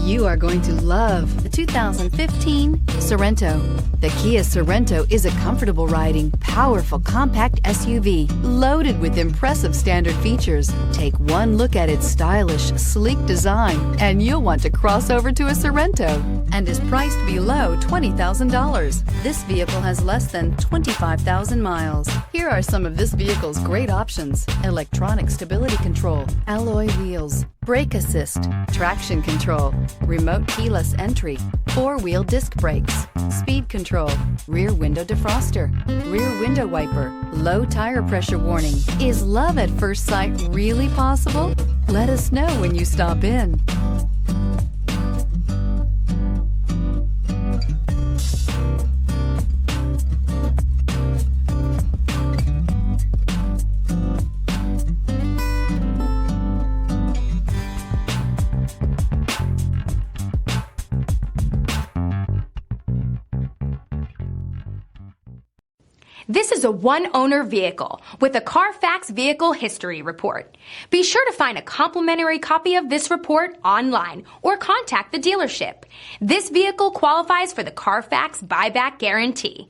You are going to love the 2015 Sorento. The Kia Sorento is a comfortable riding, powerful compact SUV loaded with impressive standard features. Take one look at its stylish, sleek design and you'll want to cross over to a Sorento, and is priced below $20,000. This vehicle has less than 25,000 miles. Here are some of this vehicle's great options: electronic stability control, alloy wheels, brake assist, traction control, remote keyless entry, four-wheel disc brakes, speed control, rear window defroster, rear window wiper, low tire pressure warning. Is love at first sight really possible? Let us know when you stop in. This is a one-owner vehicle with a CARFAX Vehicle History Report. Be sure to find a complimentary copy of this report online or contact the dealership. This vehicle qualifies for the CARFAX Buyback Guarantee.